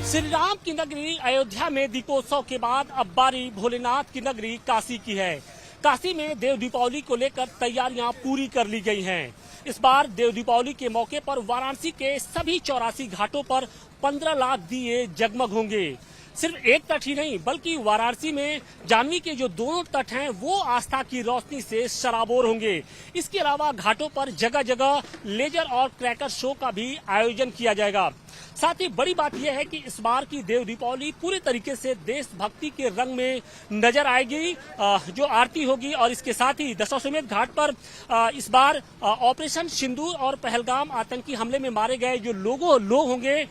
श्री राम की नगरी अयोध्या में दीपोत्सव के बाद अब बारी भोलेनाथ की नगरी काशी की है। काशी में देव दीपावली को लेकर तैयारियां पूरी कर ली गई हैं। इस बार देव दीपावली के मौके पर वाराणसी के सभी 84 घाटों पर 15 लाख दिए जगमग होंगे। सिर्फ एक तट ही नहीं बल्कि वाराणसी में जाह्नवी के जो दोनों तट हैं वो आस्था की रोशनी से सराबोर होंगे। इसके अलावा घाटों पर जगह जगह लेजर और क्रैकर शो का भी आयोजन किया जाएगा। साथ ही बड़ी बात यह है कि इस बार की देव दीपावली पूरी तरीके से देशभक्ति के रंग में नजर आएगी। जो आरती होगी और इसके साथ ही दशाश्वमेध घाट पर इस बार ऑपरेशन सिंदूर और पहलगाम आतंकी हमले में मारे गए जो लोग होंगे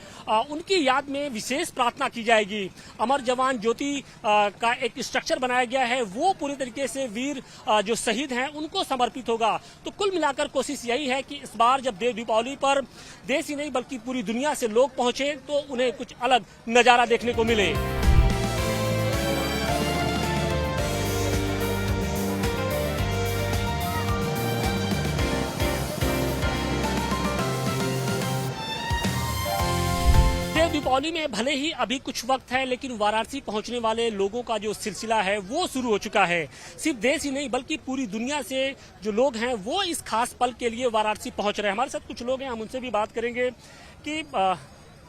उनकी याद में विशेष प्रार्थना की जाएगी। अमर जवान ज्योति का एक स्ट्रक्चर बनाया गया है, वो पूरी तरीके से वीर जो शहीद हैं उनको समर्पित होगा। तो कुल मिलाकर कोशिश यही है कि इस बार जब देव दीपावली पर देश ही नहीं बल्कि पूरी दुनिया से लोग पहुंचे तो उन्हें कुछ अलग नजारा देखने को मिले। देव दीपावली में भले ही अभी कुछ वक्त है, लेकिन वाराणसी पहुंचने वाले लोगों का जो सिलसिला है वो शुरू हो चुका है। सिर्फ देश ही नहीं बल्कि पूरी दुनिया से जो लोग हैं वो इस खास पल के लिए वाराणसी पहुंच रहे हैं। हमारे साथ कुछ लोग हैं, हम उनसे भी बात करेंगे कि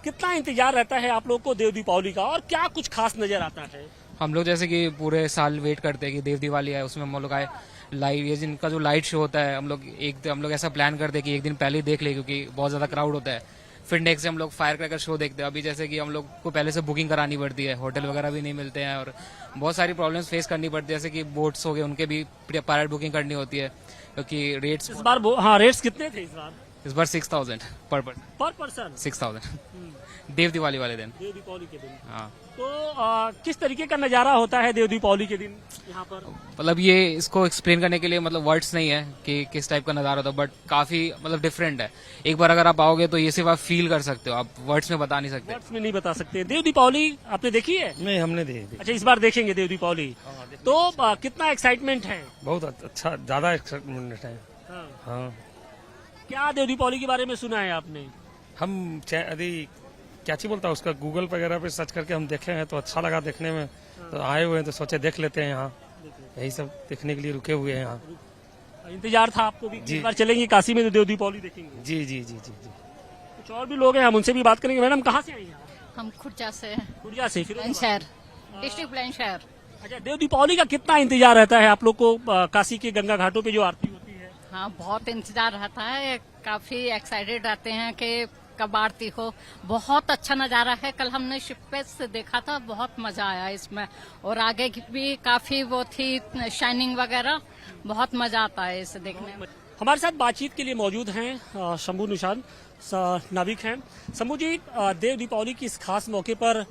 कितना इंतजार रहता है आप लोग को देव दीपावली का और क्या कुछ खास नजर आता है। हम लोग जैसे कि पूरे साल वेट करते हैं कि देव दिवाली है, उसमें हम लोग आए लाइव ये जिनका जो लाइट शो होता है हम लोग ऐसा प्लान करते हैं कि एक दिन पहले ही देख ले क्योंकि बहुत ज्यादा क्राउड होता है। फिर नेक्स्ट से हम लोग फायर क्रैकर शो देखते हैं। अभी जैसे कि हम लोग को पहले से बुकिंग करानी पड़ती है, होटल वगैरह भी नहीं मिलते हैं और बहुत सारी प्रॉब्लम्स फेस करनी पड़ती है। जैसे कि बोट्स हो गए उनके भी प्रायर बुकिंग करनी होती है क्योंकि रेट्स इस बार हाँ रेट्स कितने थे इस बार 6,000 पर पर्सन 6,000 देव दिवाली वाले दिन, देव दीपावली के दिन। हाँ तो किस तरीके का नजारा होता है देव दीपावली के दिन यहाँ पर? मतलब ये इसको एक्सप्लेन करने के लिए मतलब वर्ड्स नहीं है कि किस टाइप का नजारा होता है, बट काफी मतलब डिफरेंट है। एक बार अगर आप आओगे तो ये सिर्फ आप फील कर सकते हो, आप वर्ड्स में बता नहीं सकते। वर्ड्स में नहीं बता सकते। देव दीपावली आपने देखी है? नहीं, हमने देखी। अच्छा, इस बार देखेंगे देव दीपावली। तो कितना एक्साइटमेंट है? बहुत अच्छा, ज्यादा एक्साइटमेंट है। हाँ। क्या देव दीपावली के बारे में सुना है आपने? हम यदि क्या चीज बोलता है उसका गूगल वगैरह पे सर्च करके हम देखे हैं तो अच्छा लगा देखने में, तो आए हुए हैं तो सोचे देख लेते हैं। यहाँ यही सब देखने के लिए रुके हुए हैं। यहाँ इंतजार था आपको भी? इस बार चलेंगे काशी में तो देव दीपावली देखेंगे? जी जी जी जी जी। कुछ और भी लोग हैं, हम उनसे भी बात करेंगे। मैडम कहाँ से आई हैं? हम खुर्जा से। खुर्जा से? बुलंदशहर डिस्ट्रिक्ट बुलंदशहर। अच्छा, देव दीपावली का कितना इंतजार रहता है आप लोग को काशी के गंगा घाटों पे जो आरती होती है? हाँ, बहुत इंतजार रहता है, काफी एक्साइटेड रहते हैं कि कब आरती हो। बहुत अच्छा नजारा है, कल हमने शिप पे से देखा था, बहुत मजा आया इसमें। और आगे भी काफी वो थी शाइनिंग वगैरह, बहुत मजा आता है इसे देखने में। हमारे साथ बातचीत के लिए मौजूद हैं शंभू निषाद नाविक हैं। शंभू जी, देव दीपावली की इस खास मौके पर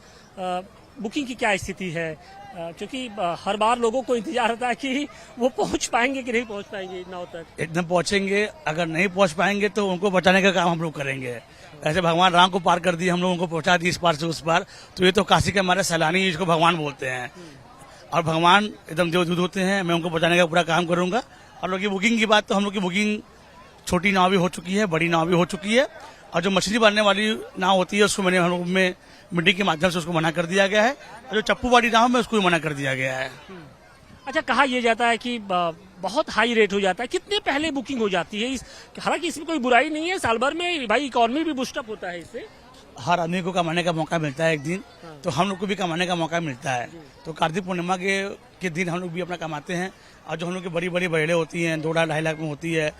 बुकिंग की क्या स्थिति है? क्योंकि हर बार लोगों को इंतजार रहता है कि वो पहुंच पाएंगे कि नहीं पहुंच पाएंगे नाव तक। एकदम पहुंचेंगे, अगर नहीं पहुंच पाएंगे तो उनको बचाने का काम हम लोग करेंगे। ऐसे भगवान राम को पार कर दिए, हम लोग उनको पहुंचा दिए इस पार से उस पार, तो ये तो काशी के हमारे सैलानी इसको भगवान बोलते हैं और भगवान एकदम देवदूत होते हैं। मैं उनको बचाने का पूरा काम करूंगा। और लोग की बुकिंग की बात, तो हम लोग की बुकिंग छोटी नाव भी हो चुकी है, बड़ी नाव भी हो चुकी है और जो मछली मारने वाली नाव होती है उसको मैंने हम लोग में मीटिंग के माध्यम से उसको मना कर दिया गया है और जो चप्पू वाली नाव में उसको भी मना कर दिया गया है। अच्छा, कहा यह जाता है कि बहुत हाई रेट हो जाता है, कितने पहले बुकिंग हो जाती है? हालांकि इसमें कोई बुराई नहीं है, साल भर में भाई इकोनॉमी भी बूस्टअप होता है इससे। हर आदमी को कमाने का मौका मिलता है एक दिन, तो हम लोग को भी कमाने का मौका मिलता है। तो कार्तिक पूर्णिमा के दिन हम लोग भी अपना कमाते हैं और जो हम लोग की बड़ी बड़ी बहेड़े होती हैं 2-2.5 लाख में होती है,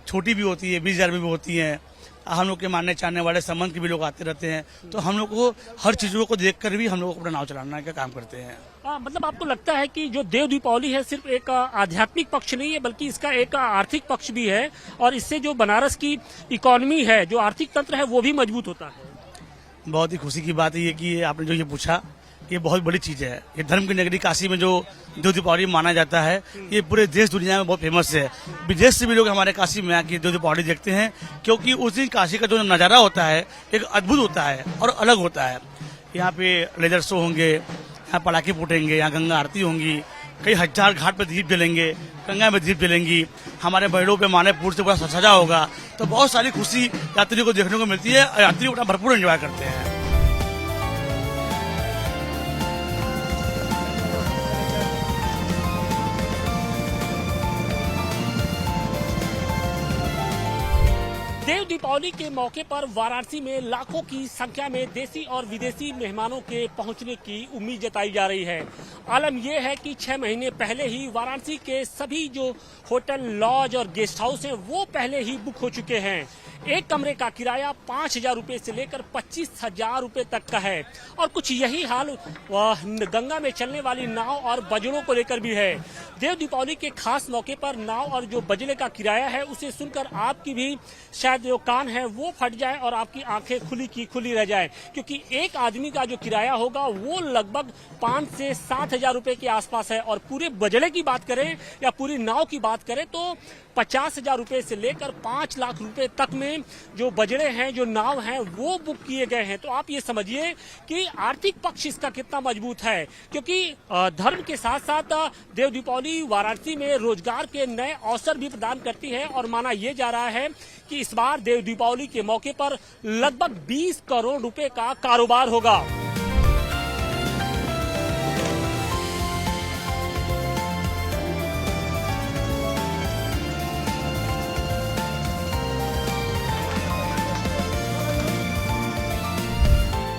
छोटी भी होती है 20,000 में भी होती है। हम लोग के मानने चाहने वाले संबंध के भी लोग आते रहते हैं, तो हम लोग को हर चीजों को देखकर भी हम लोग अपना नाव चलाने का काम करते हैं। मतलब आपको लगता है कि जो देव दीपावली है सिर्फ एक आध्यात्मिक पक्ष नहीं है बल्कि इसका एक आर्थिक पक्ष भी है और इससे जो बनारस की इकोनॉमी है, जो आर्थिक तंत्र है, वो भी मजबूत होता है। बहुत ही खुशी की बात है कि आपने जो ये पूछा, ये बहुत बड़ी चीज है। ये धर्म की नगरी काशी में जो देव दीपावली माना जाता है, ये पूरे देश दुनिया में बहुत फेमस है। विदेश से भी लोग हमारे काशी में आके देव दीपावली देखते हैं क्योंकि उस दिन काशी का जो नजारा होता है एक अद्भुत होता है और अलग होता है। यहाँ पे लेजर शो होंगे, यहाँ पटाखे फूटेंगे, यहाँ गंगा आरती होंगी, कई हजार घाट पे दीप जलेंगे, गंगा में दीप जलेंगी, हमारे बहेड़ों पे मानेपुर से पूरा सजा होगा। तो बहुत सारी खुशी यात्रियों को देखने को मिलती है और यात्री अपना भरपूर एंजॉय करते हैं। देव दीपावली के मौके पर वाराणसी में लाखों की संख्या में देसी और विदेशी मेहमानों के पहुंचने की उम्मीद जताई जा रही है। आलम यह है कि 6 महीने पहले ही वाराणसी के सभी जो होटल, लॉज और गेस्ट हाउस हैं वो पहले ही बुक हो चुके हैं। एक कमरे का किराया 5,000 रुपए से लेकर 25,000 रुपए तक का है और कुछ यही हाल गंगा में चलने वाली नाव और बजड़ों को लेकर भी है। देव दीपावली के खास मौके पर नाव और जो बजड़े का किराया है उसे सुनकर आपकी भी शायद जो कान है वो फट जाए और आपकी आंखें खुली की खुली रह जाए, क्योंकि एक आदमी का जो किराया होगा वो लगभग 5 से 7,000 रुपए के आसपास है। और पूरे बजड़े की बात करें या पूरी नाव की बात करें तो 50,000 रुपए से लेकर 5 लाख रुपए तक में जो बजड़े हैं, जो नाव हैं वो बुक किए गए हैं। तो आप ये समझिए कि आर्थिक पक्ष इसका कितना मजबूत है, क्योंकि धर्म के साथ साथ देव दीपावली वाराणसी में रोजगार के नए अवसर भी प्रदान करती है और माना यह जा रहा है कि इस बार देव दीपावली के मौके पर लगभग 20 करोड़ रुपए का कारोबार होगा।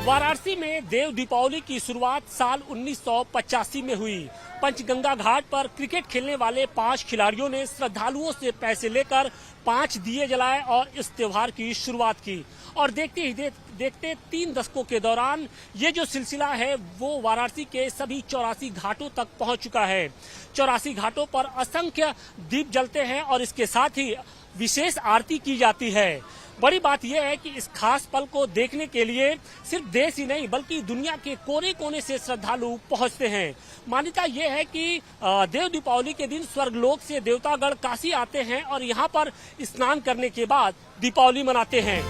वाराणसी में देव दीपावली की शुरुआत साल 1985 में हुई। पंचगंगा घाट पर क्रिकेट खेलने वाले 5 खिलाड़ियों ने श्रद्धालुओं से पैसे लेकर 5 दिए जलाए और इस त्योहार की शुरुआत की। और देखते ही देखते 3 दशकों के दौरान ये जो सिलसिला है वो वाराणसी के सभी 84 घाटों तक पहुंच चुका है। 84 घाटों पर असंख्य दीप जलते हैं और इसके साथ ही विशेष आरती की जाती है। बड़ी बात यह है कि इस खास पल को देखने के लिए सिर्फ देश ही नहीं बल्कि दुनिया के कोने कोने से श्रद्धालु पहुंचते हैं। मान्यता यह है कि देव दीपावली के दिन स्वर्गलोक से देवतागण काशी आते हैं और यहाँ पर स्नान करने के बाद दीपावली मनाते हैं।